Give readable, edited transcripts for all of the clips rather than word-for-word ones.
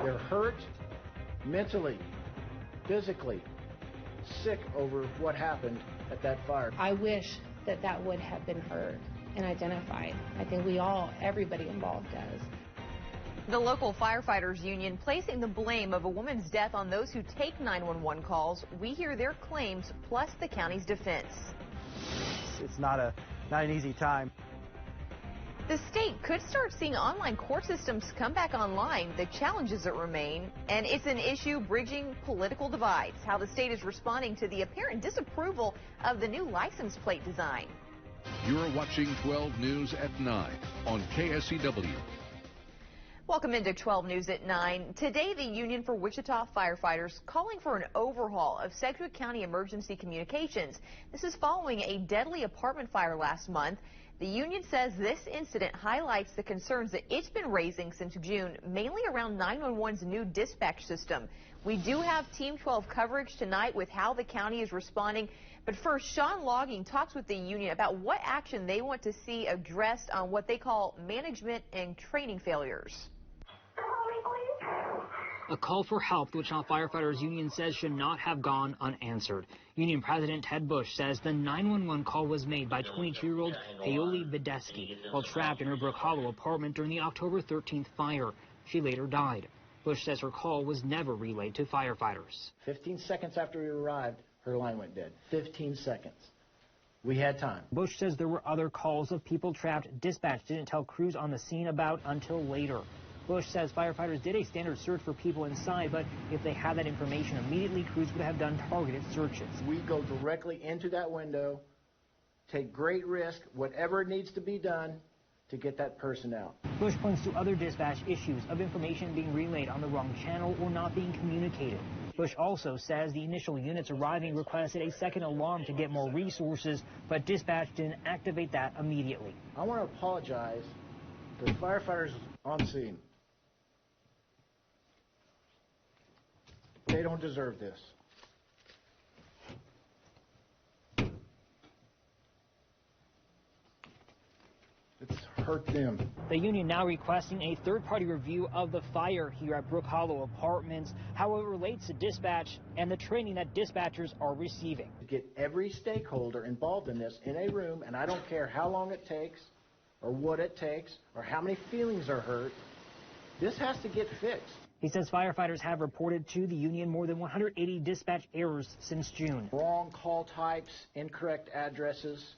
They're hurt mentally, physically, sick over what happened at that fire. I wish that that would have been heard and identified. I think everybody involved does. The local firefighters union placing the blame of a woman's death on those who take 911 calls. We hear their claims plus the county's defense. It's not an easy time. The state could start seeing online court systems come back online, the challenges that remain, and it's an issue bridging political divides. How the state is responding to the apparent disapproval of the new license plate design. You're watching 12 News at 9 on KSCW. Welcome into 12 News at 9. Today, the Union for Wichita Firefighters calling for an overhaul of Sedgwick County emergency communications. This is following a deadly apartment fire last month. The union says this incident highlights the concerns that it's been raising since June, mainly around 911's new dispatch system. We do have Team 12 coverage tonight with how the county is responding. But first, Sean Logging talks with the union about what action they want to see addressed on what they call management and training failures. A call for help the Wichita Firefighters Union says should not have gone unanswered. Union President Ted Bush says the 911 call was made by 22-year-old Paoli Bedeski while trapped in her Brook Hollow apartment during the October 13th fire. She later died. Bush says her call was never relayed to firefighters. 15 seconds after we arrived, her line went dead. 15 seconds. We had time. Bush says there were other calls of people trapped dispatch didn't tell crews on the scene about until later. Bush says firefighters did a standard search for people inside, but if they had that information immediately, crews would have done targeted searches. We go directly into that window, take great risk, whatever needs to be done to get that person out. Bush points to other dispatch issues of information being relayed on the wrong channel or not being communicated. Bush also says the initial units arriving requested a second alarm to get more resources, but dispatch didn't activate that immediately. I want to apologize to the firefighters on scene. They don't deserve this. It's hurt them. The union now requesting a third-party review of the fire here at Brook Hollow Apartments, how it relates to dispatch and the training that dispatchers are receiving. Get every stakeholder involved in this in a room, and I don't care how long it takes or what it takes or how many feelings are hurt. This has to get fixed. He says firefighters have reported to the union more than 180 dispatch errors since June. Wrong call types, incorrect addresses,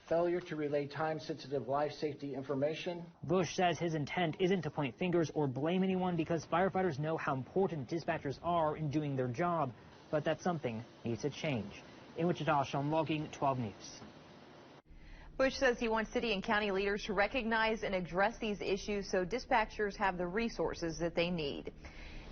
failure to relay time-sensitive life safety information. Bush says his intent isn't to point fingers or blame anyone because firefighters know how important dispatchers are in doing their job, but that something needs to change. In Wichita, Sean Logging, 12 News. Bush says he wants city and county leaders to recognize and address these issues so dispatchers have the resources that they need.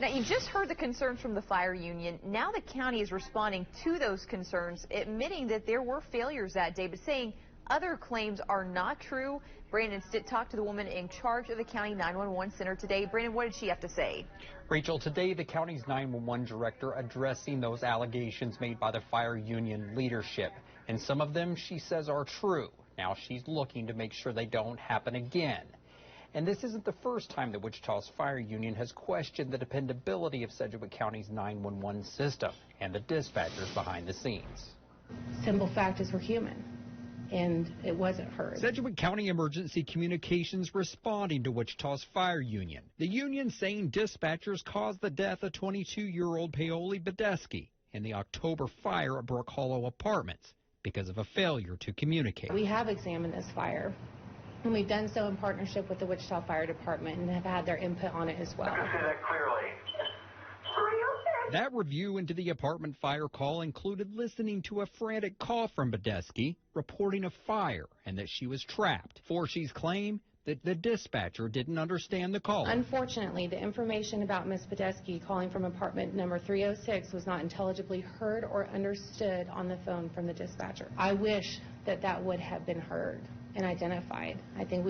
Now, you just heard the concerns from the fire union. Now the county is responding to those concerns, admitting that there were failures that day, but saying other claims are not true. Brandon Stitt talked to the woman in charge of the county 911 center today. Brandon, what did she have to say? Rachel, today the county's 911 director addressing those allegations made by the fire union leadership. And some of them, she says, are true. Now she's looking to make sure they don't happen again. And this isn't the first time that Wichita's fire union has questioned the dependability of Sedgwick County's 911 system and the dispatchers behind the scenes. Simple fact is we're human, and it wasn't heard. Sedgwick County Emergency Communications responding to Wichita's fire union. The union saying dispatchers caused the death of 22-year-old Paoli Bedeski in the October fire at Brook Hollow Apartments because of a failure to communicate. We have examined this fire, and we've done so in partnership with the Wichita Fire Department and have had their input on it as well. I can say that clearly. That review into the apartment fire call included listening to a frantic call from Bedeski reporting a fire and that she was trapped. Forshe's claim that the dispatcher didn't understand the call. Unfortunately, the information about Ms. Bedeski calling from apartment number 306 was not intelligibly heard or understood on the phone from the dispatcher. I wish that that would have been heard and identified. I think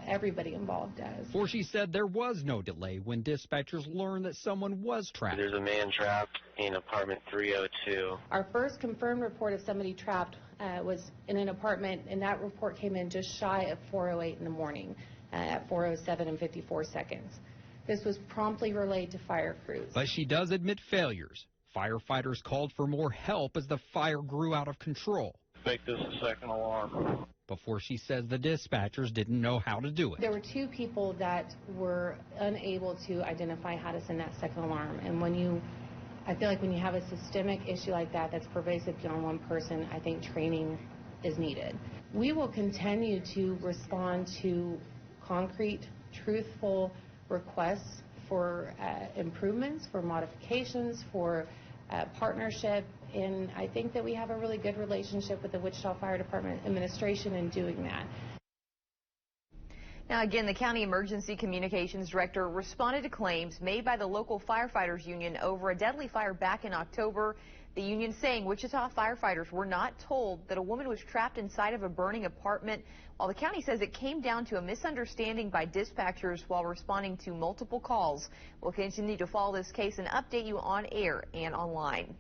everybody involved does. Forshe said there was no delay when dispatchers learned that someone was trapped. There's a man trapped in apartment 302. Our first confirmed report of somebody trapped was in an apartment, and that report came in just shy of 4:08 in the morning at 4:07 and 54 seconds. This was promptly relayed to fire crews. But she does admit failures. Firefighters called for more help as the fire grew out of control. Make this a second alarm. Before she says the dispatchers didn't know how to do it. There were 2 people that were unable to identify how to send that second alarm. And I feel like when you have a systemic issue like that that's pervasive beyond one person, I think training is needed. We will continue to respond to concrete, truthful requests for improvements, for modifications, for partnership, and I think that we have a really good relationship with the Wichita Fire Department administration in doing that. Now, again, the County Emergency Communications Director responded to claims made by the local firefighters union over a deadly fire back in October. The union saying Wichita firefighters were not told that a woman was trapped inside of a burning apartment, while the county says it came down to a misunderstanding by dispatchers while responding to multiple calls. We'll continue to follow this case and update you on air and online.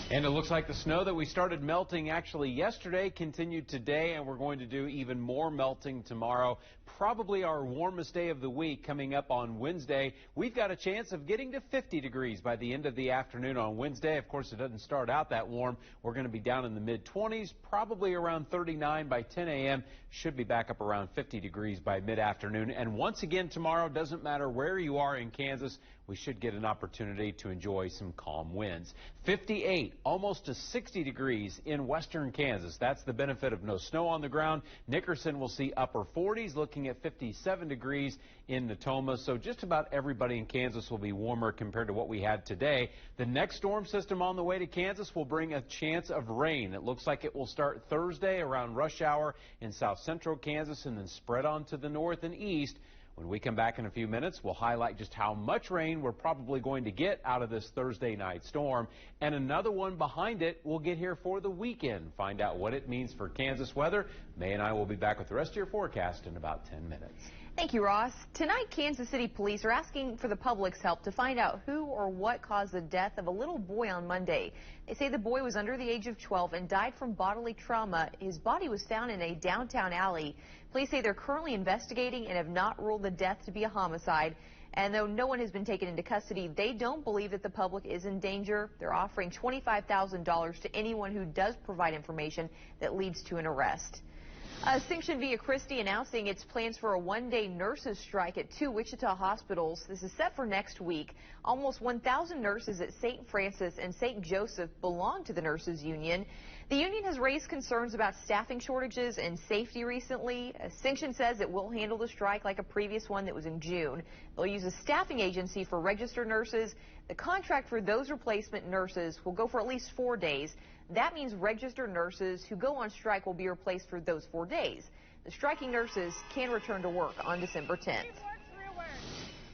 And it looks like the snow that we started melting actually yesterday continued today, and we're going to do even more melting tomorrow. Probably our warmest day of the week coming up on Wednesday. We've got a chance of getting to 50 degrees by the end of the afternoon on Wednesday. Of course, it doesn't start out that warm. We're going to be down in the mid-20s, probably around 39 by 10 a.m. Should be back up around 50 degrees by mid-afternoon. And once again tomorrow, doesn't matter where you are in Kansas, we should get an opportunity to enjoy some calm winds. 58, almost to 60 degrees in western Kansas. That's the benefit of no snow on the ground. Nickerson will see upper 40s, looking at 57 degrees in Natoma. So just about everybody in Kansas will be warmer compared to what we had today. The next storm system on the way to Kansas will bring a chance of rain. It looks like it will start Thursday around rush hour in south central Kansas and then spread on to the north and east. When we come back in a few minutes, we'll highlight just how much rain we're probably going to get out of this Thursday night storm. And another one behind it will get here for the weekend. Find out what it means for Kansas weather. May and I will be back with the rest of your forecast in about 10 minutes. Thank you, Ross. Tonight, Kansas City police are asking for the public's help to find out who or what caused the death of a little boy on Monday. They say the boy was under the age of 12 and died from bodily trauma. His body was found in a downtown alley. Police say they're currently investigating and have not ruled the death to be a homicide. And though no one has been taken into custody, they don't believe that the public is in danger. They're offering $25,000 to anyone who does provide information that leads to an arrest. Sanction Via Christi announcing its plans for a one-day nurses strike at 2 Wichita hospitals. This is set for next week. Almost 1,000 nurses at St. Francis and St. Joseph belong to the nurses union. The union has raised concerns about staffing shortages and safety recently. Sanction says it will handle the strike like a previous one that was in June. They'll use a staffing agency for registered nurses. The contract for those replacement nurses will go for at least 4 days. That means registered nurses who go on strike will be replaced for those 4 days. The striking nurses can return to work on December 10th.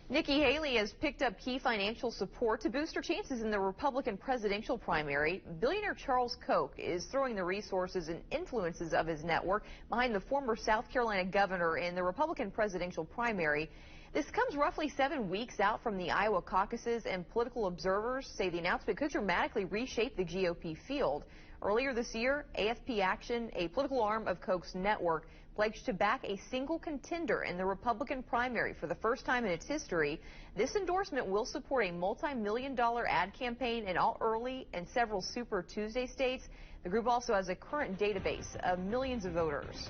Nikki Haley has picked up key financial support to boost her chances in the Republican presidential primary. Billionaire Charles Koch is throwing the resources and influences of his network behind the former South Carolina governor in the Republican presidential primary. This comes roughly 7 weeks out from the Iowa caucuses, and political observers say the announcement could dramatically reshape the GOP field. Earlier this year, AFP Action, a political arm of Koch's network, pledged to back a single contender in the Republican primary for the first time in its history. This endorsement will support a multi-million-dollar ad campaign in all early and several Super Tuesday states. The group also has a current database of millions of voters.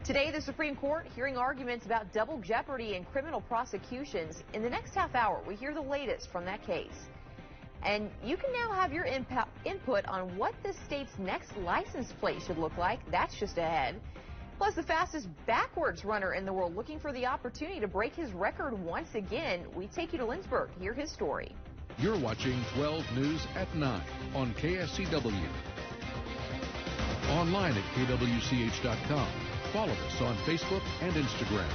Today, the Supreme Court hearing arguments about double jeopardy and criminal prosecutions. In the next half hour, we hear the latest from that case. And you can now have your input on what the state's next license plate should look like. That's just ahead. Plus, the fastest backwards runner in the world looking for the opportunity to break his record once again. We take you to Lynchburg to hear his story. You're watching 12 News at 9 on KSCW. Online at kwch.com. Follow us on Facebook and Instagram.